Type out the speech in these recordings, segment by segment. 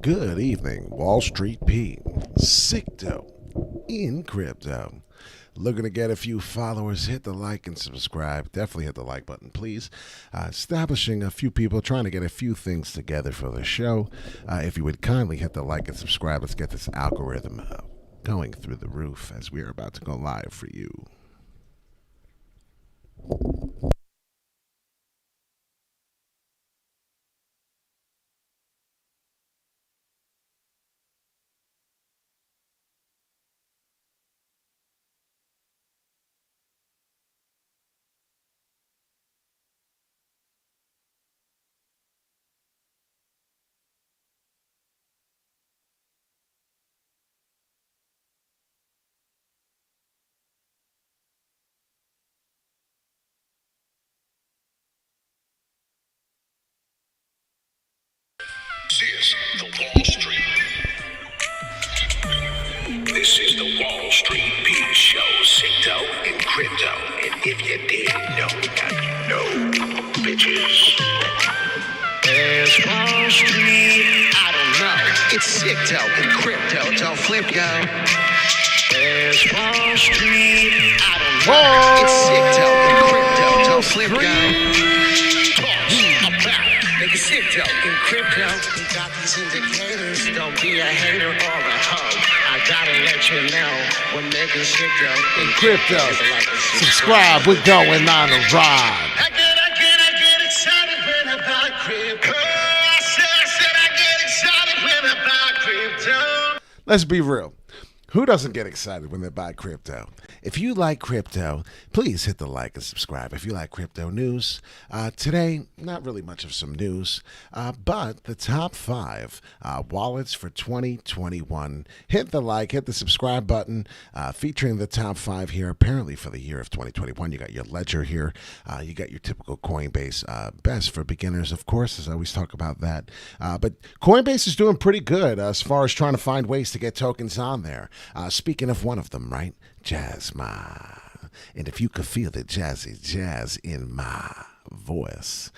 Good evening, Wall Street P. Sicto in crypto. Looking to get a few followers, hit the like and subscribe. Definitely hit the like button, please. Establishing a few people, trying to get a few things together for the show. If you would kindly hit the like and subscribe, let's get this algorithm going through the roof as we are about to go live for you. This is the Wall Street P Show, Sicto and Crypto. And if you didn't know, now you know, bitches. There's Wall Street, I don't know. It's Sicto and Crypto, don't flip, yo. There's Wall Street, I don't know. It's Sicto and Crypto, don't flip, yo. I'm back, make it Sicto and Crypto. We got these indicators, don't be a hater or a hoe. I gotta let you know, we're making Sicto In crypto, subscribe, we're going on a ride. I get excited when I buy crypto. I said I get excited when I buy crypto. Let's be real. Who doesn't get excited when they buy crypto? If you like crypto, please hit the like and subscribe. If you like crypto news, today, not really much of some news, but the top 5 wallets for 2021. Hit the like, hit the subscribe button, featuring the top 5 here, apparently for the year of 2021. You got your Ledger here. You got your typical Coinbase. Best for beginners, of course, as I always talk about that. But Coinbase is doing pretty good as far as trying to find ways to get tokens on there. Speaking of one of them, right? Jasmy. And if you could feel the jazzy jazz in my voice,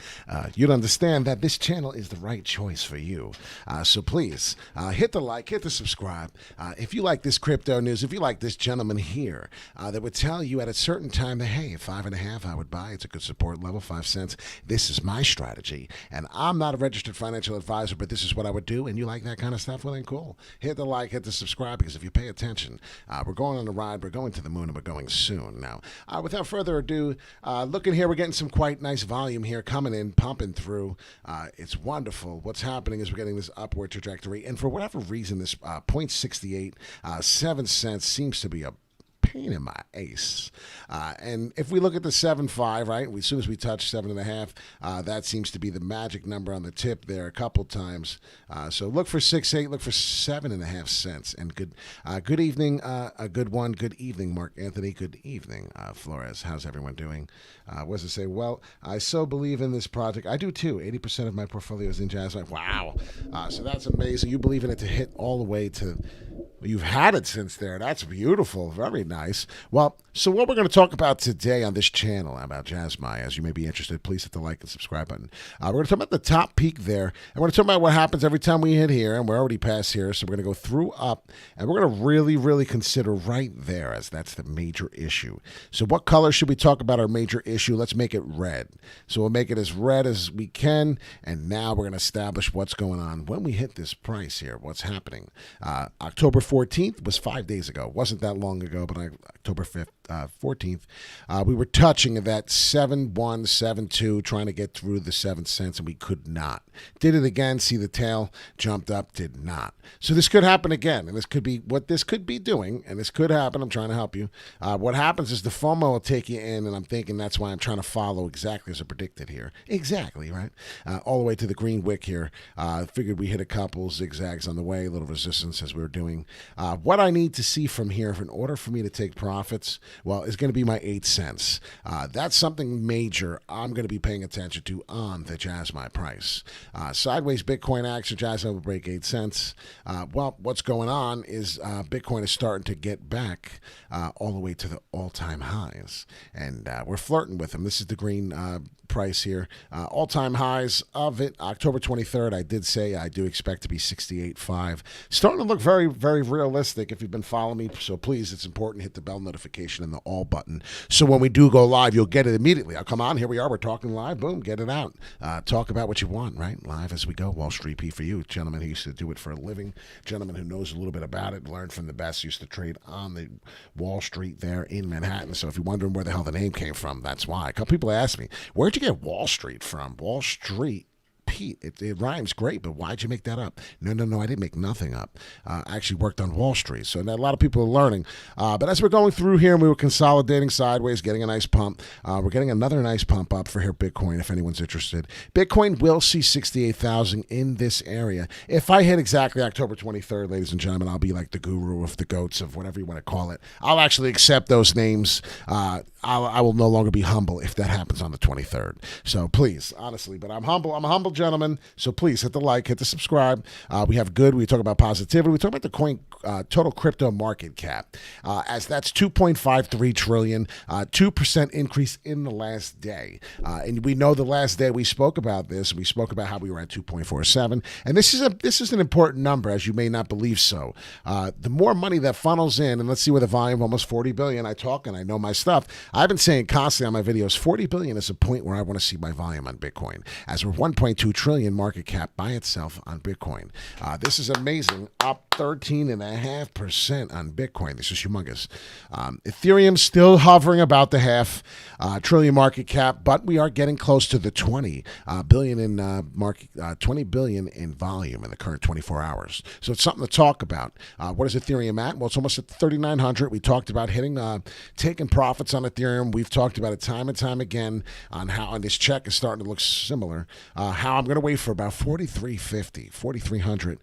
you'd understand that this channel is the right choice for you. So please hit the like, hit the subscribe. If you like this crypto news, if you like this gentleman here that would tell you at a certain time that, hey, 5.5 I would buy, it's a good support level, 5 cents. This is my strategy, and I'm not a registered financial advisor, but this is what I would do. And you like that kind of stuff? Well, then cool. Hit the like, hit the subscribe, because if you pay attention, we're going on a ride, we're going to the moon, and we're going soon. Now, without further ado, looking here, we're getting some quite nice volume here coming in, pumping through. It's wonderful. What's happening is we're getting this upward trajectory, and for whatever reason, this 0.68, 7 cents seems to be a pain in my ace. And if we look at the 7.5, right, as soon as we touch 7.5, that seems to be the magic number on the tip there a couple times. So look for 6.8, look for 7.5 cents. And good evening, a good one. Good evening, Mark Anthony. Good evening, Flores. How's everyone doing? What does it say? Well, I so believe in this project. I do too. 80% of my portfolio is in Jasmy. Wow. So that's amazing. You believe in it to hit all the way to... You've had it since there. That's beautiful. Very nice. Well, so what we're going to talk about today on this channel about Jasmy, as you may be interested, please hit the like and subscribe button. We're going to talk about the top peak there, and we're going to talk about what happens every time we hit here, and we're already past here, so we're going to go through up, and we're going to really, really consider right there, as that's the major issue. So what color should we talk about our major issue? Let's make it red. So we'll make it as red as we can, and now we're going to establish what's going on when we hit this price here, what's happening. October 14th was 5 days ago. Wasn't that long ago, but October 5th, 14th, we were touching that 7.172, trying to get through the 7 cents, and we could not. Did it again, see the tail, jumped up, did not. So this could happen again, and this could be what this could be doing, and this could happen. I'm trying to help you. What happens is the FOMO will take you in, and I'm thinking that's why I'm trying to follow exactly as I predicted here. Exactly, right? All the way to the green wick here. Figured we hit a couple zigzags on the way, a little resistance as we were doing. What I need to see from here in order for me to take profits, well, is going to be my 8 cents. That's something major I'm going to be paying attention to on the Jasmy price. Sideways Bitcoin action, Jasmy will break 8 cents. Well, what's going on is Bitcoin is starting to get back all the way to the all-time highs, and we're flirting with them. This is the green price here. All-time highs of it, October 23rd, I did say I do expect to be 68.5. Starting to look very, very realistic if you've been following me. So please, it's important to hit the bell notification and the all button. So when we do go live, you'll get it immediately. I'll come on. Here we are. We're talking live. Boom, get it out. Talk about what you want, right? Live as we go. Wall Street P for you. Gentleman who used to do it for a living. Gentleman who knows a little bit about it. Learned from the best. Used to trade on the Wall Street there in Manhattan. So if you're wondering where the hell the name came from, that's why. A couple people ask me, where'd you get Wall Street from? Wall Street. Pete, it rhymes great, but why'd you make that up? No, I didn't make nothing up. I actually worked on Wall Street, so a lot of people are learning. But as we're going through here and we were consolidating sideways, getting a nice pump, we're getting another nice pump up for here Bitcoin, if anyone's interested. Bitcoin will see 68,000 in this area. If I hit exactly October 23rd, ladies and gentlemen, I'll be like the guru of the goats of whatever you want to call it. I'll actually accept those names. I will no longer be humble if that happens on the 23rd. So please, honestly, but I'm humble. I'm a humble gentleman. So please hit the like, hit the subscribe. We have good. We talk about positivity. We talk about the coin total crypto market cap, as that's 2.53 trillion, 2% increase in the last day. And we know the last day we spoke about this. We spoke about how we were at 2.47, and this is an important number, as you may not believe so. The more money that funnels in, and let's see where the volume, almost 40 billion. I talk and I know my stuff. I've been saying constantly on my videos, 40 billion is a point where I want to see my volume on Bitcoin, as we're 1.2 trillion market cap by itself on Bitcoin. This is amazing, up 13.5% on Bitcoin. This is humongous. Ethereum still hovering about the half trillion market cap, but we are getting close to the 20 billion in market, 20 billion in volume in the current 24 hours. So it's something to talk about. What is Ethereum at? Well, it's almost at 3,900. We talked about taking profits on Ethereum. We've talked about it time and time again on how, and this check is starting to look similar. How I'm going to wait for about 4,350, 4,300.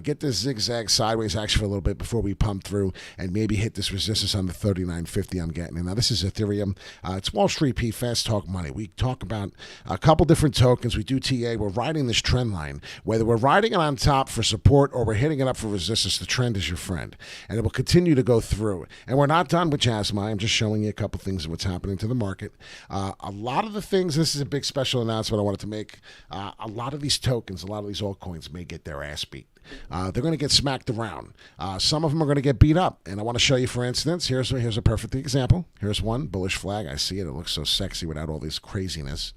Get this zigzag sideways action for a little bit before we pump through and maybe hit this resistance on the 39.50 I'm getting. And now this is Ethereum. It's Wall Street P, Fast Talk Money. We talk about a couple different tokens. We do TA. We're riding this trend line. Whether we're riding it on top for support or we're hitting it up for resistance, the trend is your friend. And it will continue to go through. And we're not done with Jasmy. I'm just showing you a couple things of what's happening to the market. A lot of the things, this is a big special announcement I wanted to make. A lot of these tokens, a lot of these altcoins may get their ass beat. They're going to get smacked around. Some of them are going to get beat up. And I want to show you, for instance, here's a perfect example. Here's one, bullish flag. I see it. It looks so sexy without all this craziness.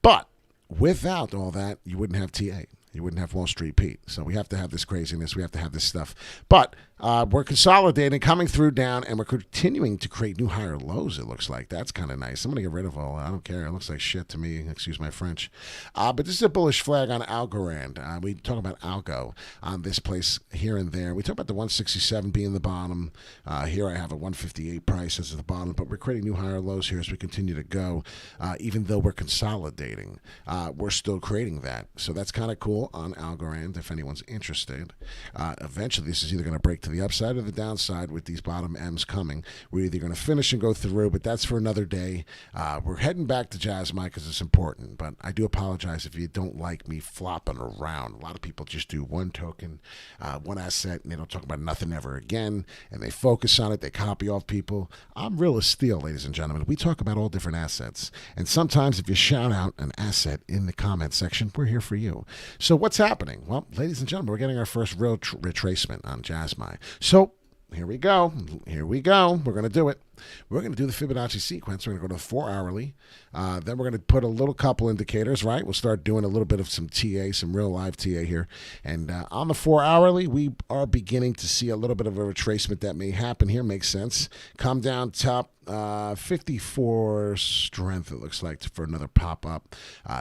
But without all that, you wouldn't have TA. You wouldn't have Wall Street Pete. So we have to have this craziness. We have to have this stuff. But we're consolidating, coming through down, and we're continuing to create new higher lows, it looks like. That's kind of nice. I'm going to get rid of all. I don't care. It looks like shit to me. Excuse my French. But this is a bullish flag on Algorand. We talk about Algo on this place here and there. We talk about the 167 being the bottom. Here I have a 158 price as the bottom. But we're creating new higher lows here as we continue to go. Even though we're consolidating, we're still creating that. So that's kind of cool on Algorand if anyone's interested. Eventually, this is either going to break to the upside or the downside with these bottom M's coming. We're either going to finish and go through, but that's for another day. We're heading back to Jasmy because it's important, but I do apologize if you don't like me flopping around. A lot of people just do one token, one asset, and they don't talk about nothing ever again, and they focus on it. They copy off people. I'm real as steel, ladies and gentlemen. We talk about all different assets, and sometimes if you shout out an asset in the comment section, we're here for you. So what's happening? Well, ladies and gentlemen, we're getting our first real retracement on Jasmy. So here we go. Here we go. We're going to do it. We're going to do the Fibonacci sequence. We're going to go to 4 hourly. Then we're going to put a little couple indicators, right? We'll start doing a little bit of some TA, some real live TA here. And on the 4 hourly, we are beginning to see a little bit of a retracement that may happen here. Makes sense. Come down top. 54 strength, it looks like, for another pop-up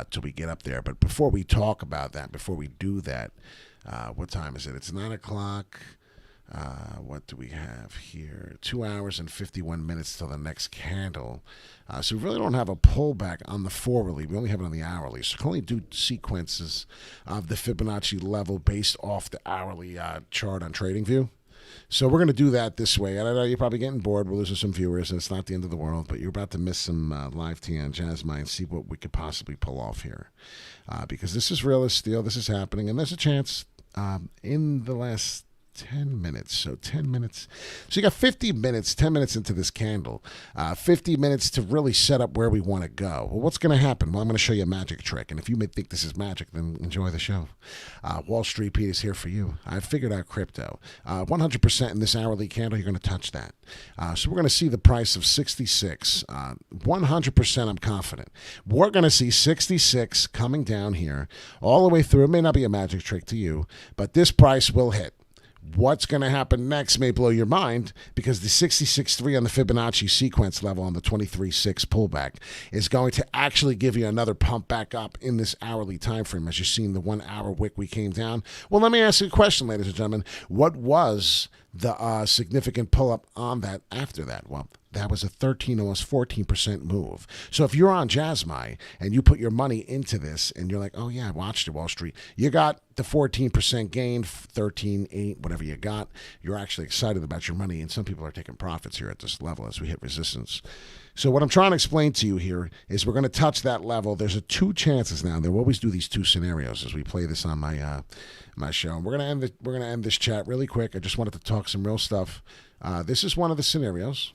till we get up there. But before we talk about that, before we do that, what time is it? It's 9 o'clock. What do we have here? 2 hours and 51 minutes till the next candle. So we really don't have a pullback on the 4-hourly. We only have it on the hourly. So we can only do sequences of the Fibonacci level based off the hourly chart on TradingView. So we're going to do that this way. And I know you're probably getting bored. We're losing some viewers, and it's not the end of the world, but you're about to miss some live tea on Jasmy and see what we could possibly pull off here. Because this is real as steel. This is happening, and there's a chance in the last 10 minutes. So 10 minutes. So you got 50 minutes, 10 minutes into this candle. 50 minutes to really set up where we want to go. Well, what's going to happen? Well, I'm going to show you a magic trick. And if you may think this is magic, then enjoy the show. Wall Street Pete is here for you. I figured out crypto. 100% in this hourly candle, you're going to touch that. So we're going to see the price of 66. 100% I'm confident. We're going to see 66 coming down here all the way through. It may not be a magic trick to you, but this price will hit. What's going to happen next may blow your mind, because the 66.3 on the Fibonacci sequence level on the 23.6 pullback is going to actually give you another pump back up in this hourly time frame. As you've seen, the 1 hour wick we came down. Well, let me ask you a question, ladies and gentlemen. What was the significant pull up on that after that? Well, that was a 13, almost 14% move. So if you're on Jasmy and you put your money into this and you're like, oh yeah, I watched it, Wall Street, you got the 14% gain, 13, 8, whatever you got. You're actually excited about your money, and some people are taking profits here at this level as we hit resistance. So what I'm trying to explain to you here is we're going to touch that level. There's 2 chances now. They always do these 2 scenarios as we play this on my show. And we're going to end this chat really quick. I just wanted to talk some real stuff. This is one of the scenarios,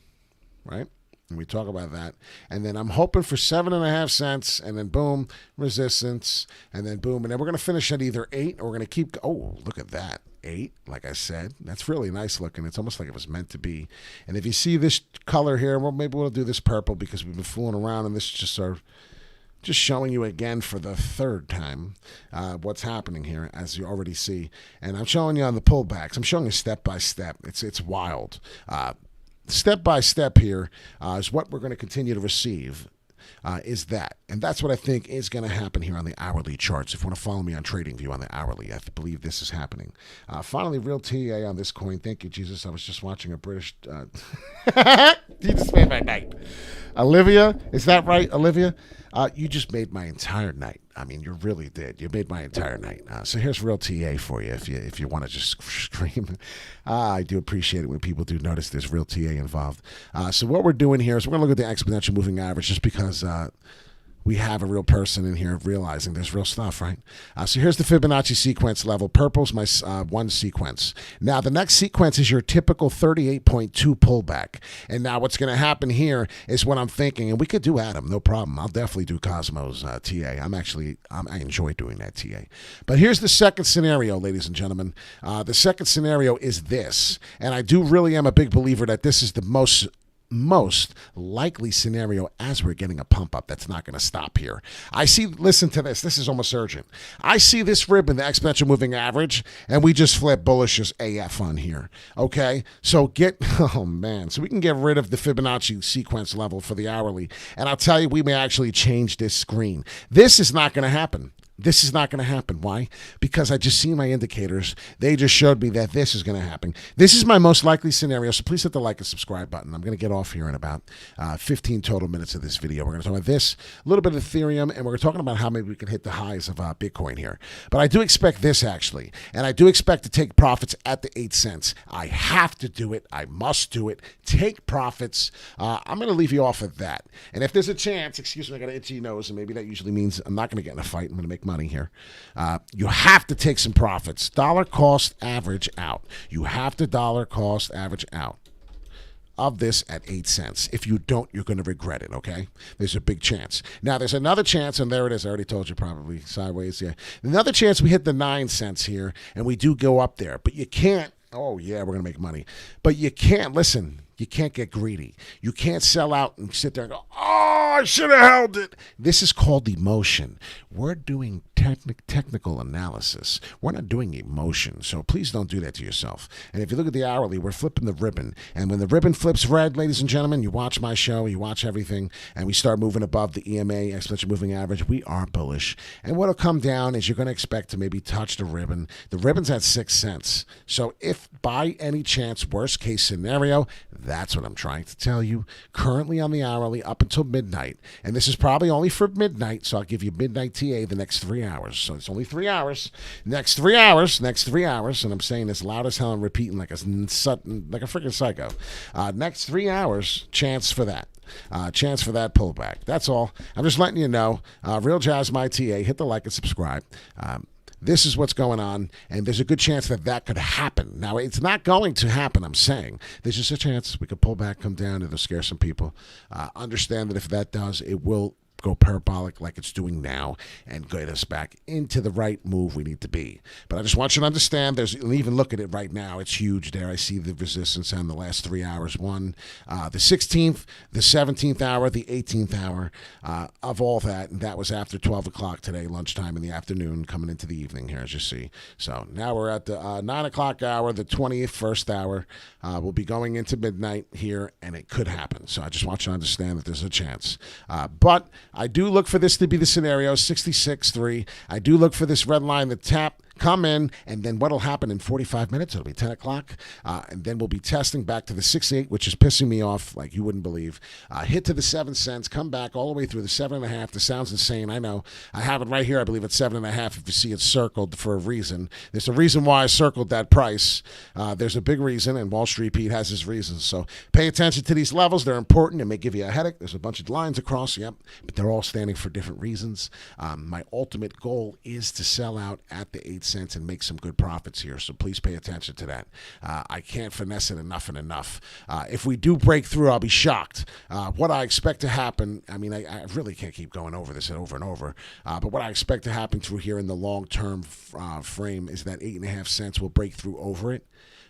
right? And we talk about that. And then I'm hoping for 7.5 cents, and then boom, resistance, and then boom. And then we're going to finish at either 8, or we're going to keep. Oh, look at that. 8, like I said. That's really nice looking. It's almost like it was meant to be. And if you see this color here, well, maybe we'll do this purple because we've been fooling around, and this is just showing you again for the 3rd time what's happening here, as you already see. And I'm showing you on the pullbacks. I'm showing you step by step. It's wild. Step by step here is what we're going to continue to receive. Is that. And that's what I think is going to happen here on the hourly charts. If you want to follow me on TradingView on the hourly, I believe this is happening. Finally, real TA on this coin. Thank you, Jesus. I was just watching a British... You just made my night. Olivia, is that right, Olivia? You just made my entire night. I mean, you really did. You made my entire night. So here's real TA for you if you want to just scream. I do appreciate it when people do notice there's real TA involved. So what we're doing here is we're going to look at the exponential moving average, just because we have a real person in here realizing there's real stuff, right? So here's the Fibonacci sequence level. Purple's my 1 sequence. Now, the next sequence is your typical 38.2 pullback. And now what's going to happen here is what I'm thinking, and we could do Adam, no problem. I'll definitely do Cosmo's TA. I enjoy doing that TA. But here's the second scenario, ladies and gentlemen. The second scenario is this, and I do really am a big believer that this is the most likely scenario as we're getting a pump up that's not going to stop here. Listen to this. This is almost urgent. I see this rib in the exponential moving average, and we just flip bullish as AF on here. Okay? So so we can get rid of the Fibonacci sequence level for the hourly, and I'll tell you, we may actually change this screen. This is not going to happen. This is not going to happen. Why? Because I just see my indicators. They just showed me that this is going to happen. This is my most likely scenario, so please hit the like and subscribe button. I'm going to get off here in about 15 total minutes of this video. We're going to talk about this, a little bit of Ethereum, and we're talking about how maybe we can hit the highs of Bitcoin here. But I do expect this, actually, and I do expect to take profits at the 8 cents. I have to do it. I must do it. Take profits. I'm going to leave you off of that. And if there's a chance, excuse me, I got an itchy nose, and maybe that usually means I'm not going to get in a fight. I'm going to make money here. You have to take some profits. Dollar cost average out. You have to dollar cost average out of this at 8 cents. If you don't, you're going to regret it, okay? There's a big chance. Now, there's another chance, and there it is. I already told you, probably sideways. Yeah. Another chance we hit the 9 cents here, and we do go up there. But you can't. Oh, yeah, we're going to make money. But you can't. Listen. You can't get greedy. You can't sell out and sit there and go, oh, I should have held it. This is called emotion. We're doing technical analysis. We're not doing emotion. So please don't do that to yourself. And if you look at the hourly, we're flipping the ribbon. And when the ribbon flips red, ladies and gentlemen, you watch my show, you watch everything, and we start moving above the EMA, exponential moving average, we are bullish. And what'll come down is you're going to expect to maybe touch the ribbon. The ribbon's at 6 cents. So if by any chance, worst case scenario, that's what I'm trying to tell you. Currently on the hourly up until midnight. And this is probably only for midnight, so I'll give you midnight TA the next 3 hours. So it's only 3 hours. Next 3 hours. And I'm saying this loud as hell and repeating like a freaking psycho. Next 3 hours, chance for that. Chance for that pullback. That's all. I'm just letting you know. Real Jasmy TA. Hit the like and subscribe. This is what's going on, and there's a good chance that that could happen. Now, it's not going to happen, I'm saying. There's just a chance we could pull back, come down, it'll scare some people. Understand that if that does, it will go parabolic like it's doing now and get us back into the right move we need to be. But I just want you to understand, even look at it right now, it's huge there. I see the resistance on the last 3 hours. One, the 16th, the 17th hour, the 18th hour of all that, and that was after 12 o'clock today, lunchtime in the afternoon, coming into the evening here, as you see. So now we're at the 9 o'clock hour, the 21st hour. We'll be going into midnight here, and it could happen. So I just want you to understand that there's a chance. But I do look for this to be the scenario, 66.3. I do look for this red line to tap, come in, and then what'll happen in 45 minutes? It'll be 10 o'clock, and then we'll be testing back to the 6.8, which is pissing me off like you wouldn't believe. Hit to the 7 cents, come back all the way through the 7.5. This sounds insane, I know. I have it right here. I believe it's 7.5 if you see it circled for a reason. There's a reason why I circled that price. There's a big reason, and Wall Street Pete has his reasons. So pay attention to these levels. They're important. It may give you a headache. There's a bunch of lines across, yep, but they're all standing for different reasons. My ultimate goal is to sell out at the 8 cents and make some good profits here. So please pay attention to that. I can't finesse it enough and enough. If we do break through, I'll be shocked. What I expect to happen, I mean, I really can't keep going over this over and over, but what I expect to happen through here in the long-term frame is that 8.5 cents will break through over it.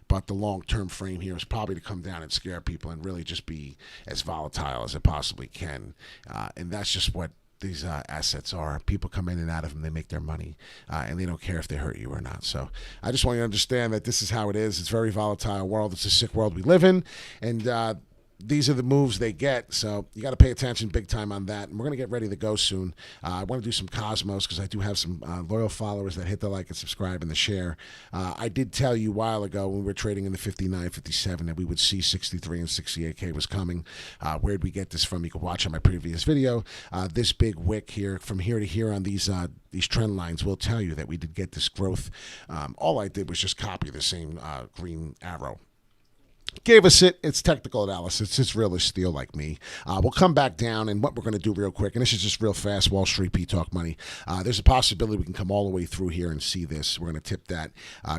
But the long-term frame here is probably to come down and scare people and really just be as volatile as it possibly can. And that's just what these assets are. People come in and out of them, they make their money, and they don't care if they hurt you or not. So I just want you to understand that this is how it is. It's a very volatile world. It's a sick world we live in, and these are the moves they get, so you got to pay attention big time on that. And we're going to get ready to go soon. I want to do some Cosmos because I do have some loyal followers that hit the like and subscribe and the share. I did tell you a while ago when we were trading in the 59, 57 that we would see 63 and 68K was coming. Where'd we get this from? You can watch on my previous video. This big wick here, from here to here on these trend lines will tell you that we did get this growth. All I did was just copy the same green arrow. Gave us it's technical analysis. It's real as steel like me. We'll come back down, and what we're going to do real quick, and this is just real fast, Wall Street P Talk Money. There's a possibility we can come all the way through here and see this. We're going to tip that,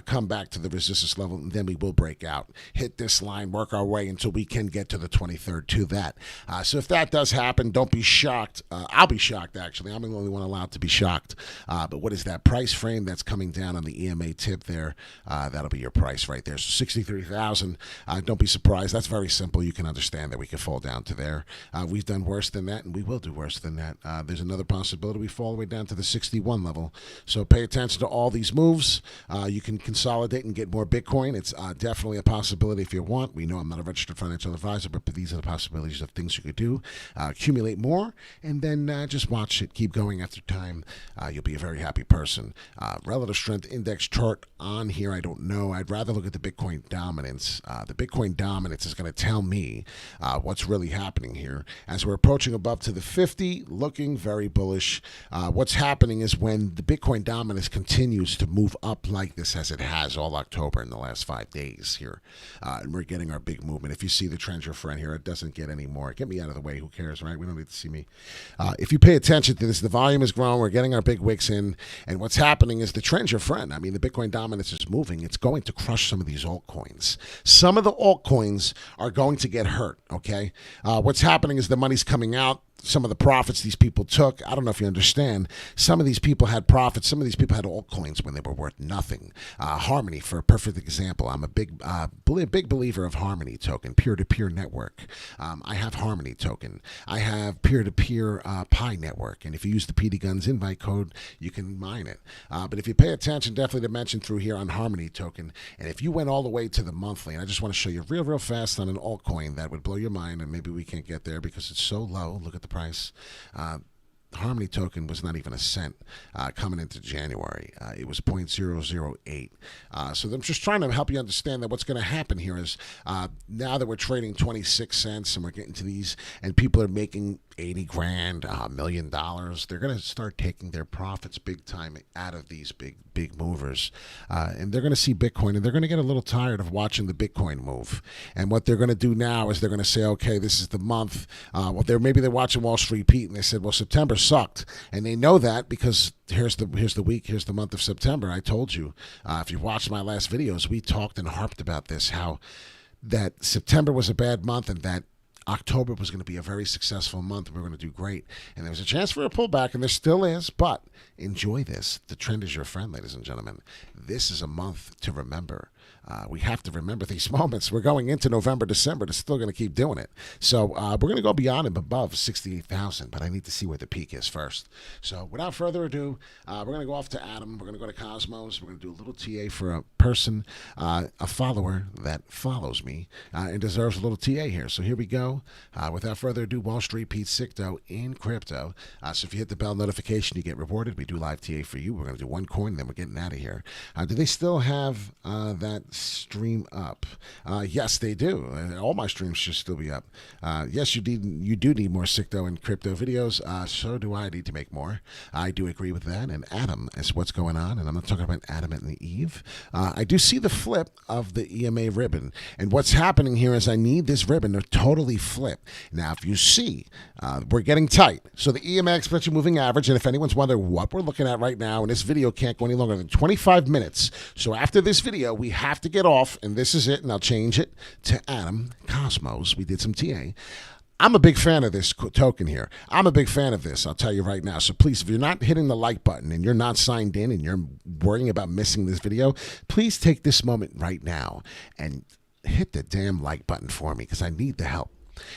come back to the resistance level, and then we will break out. Hit this line, work our way until we can get to the 23rd to that. So if that does happen, don't be shocked. I'll be shocked, actually. I'm the only one allowed to be shocked. But what is that price frame that's coming down on the EMA tip there? That'll be your price right there. So 63,000. Don't be surprised. That's very simple. You can understand that we could fall down to there. We've done worse than that, and we will do worse than that. There's another possibility we fall all the way down to the 61 level. So pay attention to all these moves. You can consolidate and get more Bitcoin. It's definitely a possibility if you want. We know I'm not a registered financial advisor, but these are the possibilities of things you could do. Accumulate more, and then just watch it. Keep going after time. You'll be a very happy person. Relative strength index chart on here, I don't know. I'd rather look at the Bitcoin dominance. The Bitcoin dominance is going to tell me what's really happening here. As we're approaching above to the 50, looking very bullish. What's happening is when the Bitcoin dominance continues to move up like this as it has all October in the last 5 days here, and we're getting our big movement. If you see the trend, your friend here, it doesn't get any more. Get me out of the way. Who cares, right? We don't need to see me. If you pay attention to this, the volume is growing. We're getting our big wicks in, and what's happening is the trend's your friend. I mean, the Bitcoin dominance is moving. It's going to crush some of these altcoins. Some of the altcoins are going to get hurt, okay? What's happening is the money's coming out. Some of the profits these people took, I don't know if you understand, some of these people had profits. Some of these people had altcoins when they were worth nothing. Harmony, for a perfect example. I'm a big believer of Harmony token, peer-to-peer network. I have Harmony token. I have peer-to-peer Pi network. And if you use the PD Guns invite code, you can mine it. But if you pay attention, definitely to mention through here on Harmony token. And if you went all the way to the monthly, and I just want to show you real fast on an altcoin that would blow your mind, and maybe we can't get there because it's so low. Look at the price. Harmony token was not even a cent coming into January. It was 0.008. So I'm just trying to help you understand that what's going to happen here is now that we're trading 26 cents and we're getting to these and people are making 80 grand, $1 million. They're going to start taking their profits big time out of these big movers. And they're going to see Bitcoin, and they're going to get a little tired of watching the Bitcoin move. And what they're going to do now is they're going to say, okay, this is the month. Maybe they're watching Wall Street Pete, and they said, well, September sucked. And they know that because here's the week, here's the month of September. I told you, if you watched my last videos, we talked and harped about this, how that September was a bad month and that October was going to be a very successful month. We were going to do great. And there was a chance for a pullback, and there still is, but enjoy this. The trend is your friend, ladies and gentlemen. This is a month to remember. We have to remember these moments. We're going into November, December. They're still going to keep doing it. So we're going to go beyond and above 68,000, but I need to see where the peak is first. So without further ado, we're going to go off to Adam. We're going to go to Cosmos. We're going to do a little TA for a person, a follower that follows me and deserves a little TA here. So here we go. Without further ado, Wall Street Pete Sicto in crypto. So if you hit the bell notification, you get rewarded. We do live TA for you. We're going to do one coin, then we're getting out of here. Do they still have that stream up? Yes, they do. All my streams should still be up. Yes, you do need more Sicto and crypto videos. So do I need to make more. I do agree with that. And Adam is what's going on. And I'm not talking about Adam and Eve. I do see the flip of the EMA ribbon. And what's happening here is I need this ribbon to totally flip. Now, if you see, we're getting tight. So the EMA exponential moving average, and if anyone's wondering what we're looking at right now, and this video can't go any longer than 25 minutes. So after this video, we have to get off, and this is it, and I'll change it to Adam Cosmos. We did some TA. I'm a big fan of this token here. I'm a big fan of this, I'll tell you right now. So please, if you're not hitting the like button and you're not signed in and you're worrying about missing this video, please take this moment right now and hit the damn like button for me because I need the help.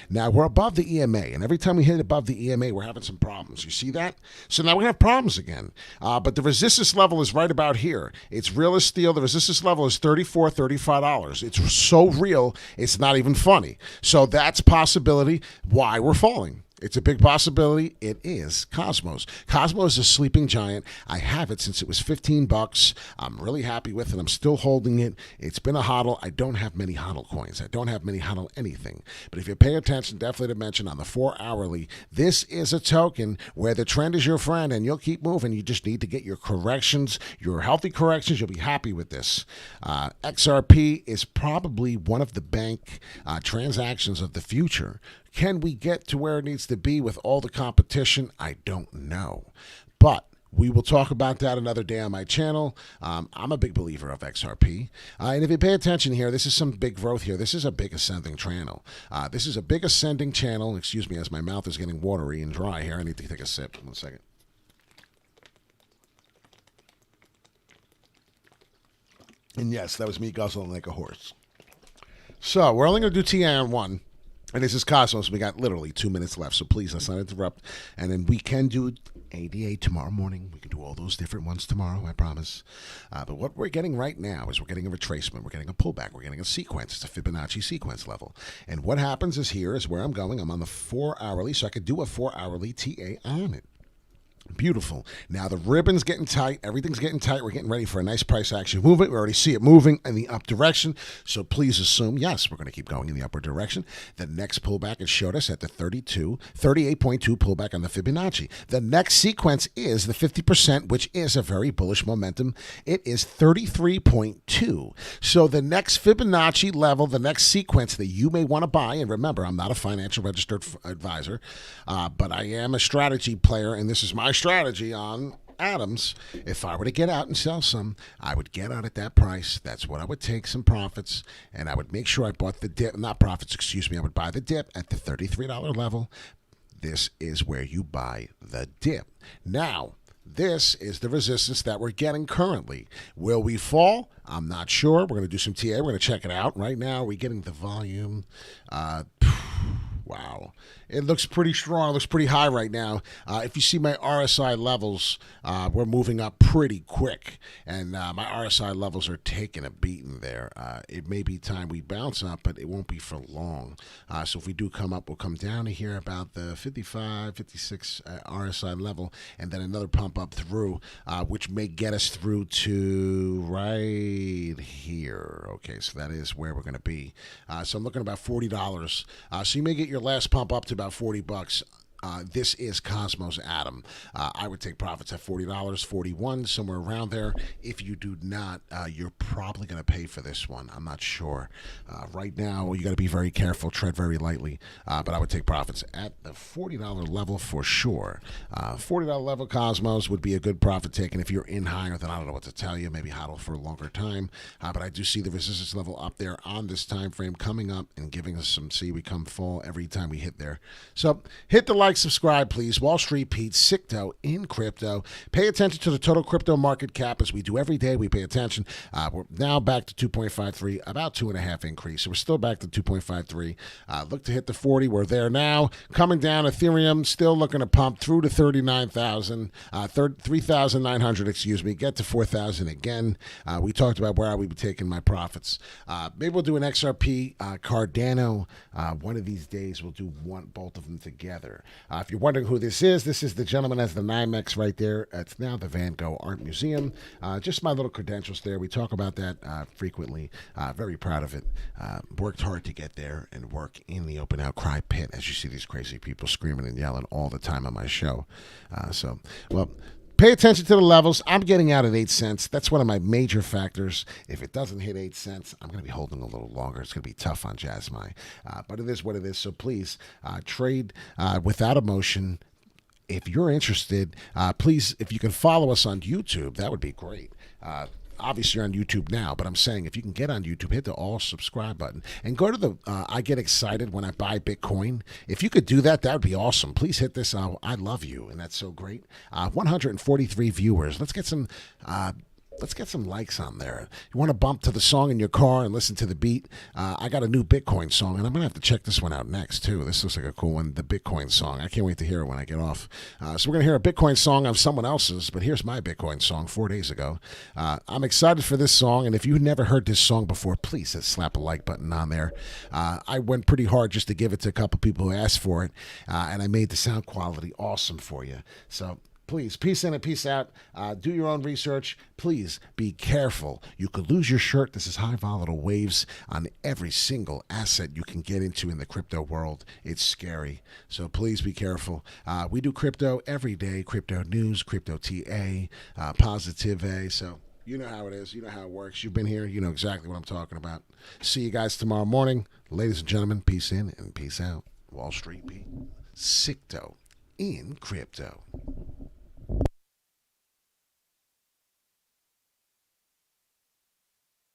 Now, we're above the EMA, and every time we hit above the EMA, we're having some problems. You see that? So now we have problems again. But the resistance level is right about here. It's real as steel. The resistance level is $34, $35. It's so real, it's not even funny. So that's possibility why we're falling. It's a big possibility. It is Cosmos. Cosmos is a sleeping giant. I have it since it was $15. I'm really happy with it. I'm still holding it. It's been a hodl. I don't have many hodl coins. I don't have many hodl anything. But if you pay attention, definitely to mention on the 4 hourly, this is a token where the trend is your friend and you'll keep moving. You just need to get your corrections, your healthy corrections. You'll be happy with this. XRP is probably one of the bank transactions of the future. Can we get to where it needs to be with all the competition? I don't know. But we will talk about that another day on my channel. I'm a big believer of XRP. And if you pay attention here, this is some big growth here. This is a big ascending channel. This is a big ascending channel. Excuse me, as my mouth is getting watery and dry here. I need to take a sip. 1 second. And yes, that was me guzzling like a horse. So we're only going to do TA on one. And this is Cosmos. We got literally 2 minutes left, so please let's not interrupt. And then we can do ADA tomorrow morning. We can do all those different ones tomorrow, I promise. But what we're getting right now is we're getting a retracement. We're getting a pullback. We're getting a sequence. It's a Fibonacci sequence level. And what happens is here is where I'm going. I'm on the 4 hourly, so I could do a 4 hourly TA on it. Beautiful. Now the ribbon's getting tight. Everything's getting tight. We're getting ready for a nice price action movement. We already see it moving in the up direction. So please assume, yes, we're going to keep going in the upward direction. The next pullback is showed us at the 38.2 pullback on the Fibonacci. The next sequence is the 50%, which is a very bullish momentum. It is 33.2. So the next Fibonacci level, the next sequence that you may want to buy, and remember, I'm not a financial registered advisor, but I am a strategy player, and this is my strategy on Adams. If I were to get out and sell some, I would get out at that price. That's what I would take, some profits, and I would make sure I bought the dip, not profits, excuse me. I would buy the dip at the $33 level. This is where you buy the dip. Now, this is the resistance that we're getting currently. Will we fall? I'm not sure. We're going to do some TA. We're going to check it out. Right now, we're getting the volume. Wow. It looks pretty strong. It looks pretty high right now. If you see my RSI levels, we're moving up pretty quick. And my RSI levels are taking a beating there. It may be time we bounce up, but it won't be for long. So if we do come up, we'll come down to here about the 55, 56 RSI level, and then another pump up through, which may get us through to right here. Okay, so that is where we're going to be. So I'm looking at about $40. So you may get your last pump up to about $40. This is Cosmo's Atom. I would take profits at $40, 41, somewhere around there. If you do not, you're probably going to pay for this one. I'm not sure. Right now, you got to be very careful, tread very lightly. But I would take profits at the $40 level for sure. $40 level Cosmos would be a good profit taken. If you're in higher, then I don't know what to tell you. Maybe hodl for a longer time. But I do see the resistance level up there on this time frame coming up and giving us some. See, we come full every time we hit there. So hit the like, subscribe, please. Wall Street Pete, Sicto in crypto. Pay attention to the total crypto market cap as we do every day. We pay attention. We're now back to 2.53, about 2.5 increase. So we're still back to 2.53. Look to hit the 40. We're there now. Coming down, Ethereum still looking to pump through to 39,000, 3,900, excuse me. Get to 4,000 again. We talked about where I would be taking my profits. Maybe we'll do an XRP, Cardano. One of these days we'll do both of them together. If you're wondering who this is the gentleman has the NYMEX right there. It's now the Van Gogh Art Museum. Just my little credentials there. We talk about that frequently. Very proud of it. Worked hard to get there and work in the open outcry pit as you see these crazy people screaming and yelling all the time on my show. Pay attention to the levels. I'm getting out at 8 cents. That's one of my major factors. If it doesn't hit 8 cents, I'm going to be holding a little longer. It's going to be tough on Jasmy. But it is what it is. So please trade without emotion. If you're interested, please, if you can follow us on YouTube, that would be great. Obviously, you're on YouTube now, but I'm saying if you can get on YouTube, hit the all subscribe button and go to the I get excited when I buy Bitcoin. If you could do that, that would be awesome. Please hit this. I love you, and that's so great. 143 viewers. Let's get some. Let's get some likes on there. You want to bump to the song in your car and listen to the beat? I got a new Bitcoin song, and I'm going to have to check this one out next, too. This looks like a cool one, the Bitcoin song. I can't wait to hear it when I get off. So we're going to hear a Bitcoin song of someone else's, but here's my Bitcoin song 4 days ago. I'm excited for this song, and if you've never heard this song before, please slap a like button on there. I went pretty hard just to give it to a couple people who asked for it, and I made the sound quality awesome for you. So please, peace in and peace out. Do your own research. Please be careful. You could lose your shirt. This is high volatile waves on every single asset you can get into in the crypto world. It's scary. So please be careful. We do crypto every day, crypto news, crypto TA, positive A. So you know how it is. You know how it works. You've been here. You know exactly what I'm talking about. See you guys tomorrow morning. Ladies and gentlemen, peace in and peace out. Wall Street Pete, Sicto in crypto.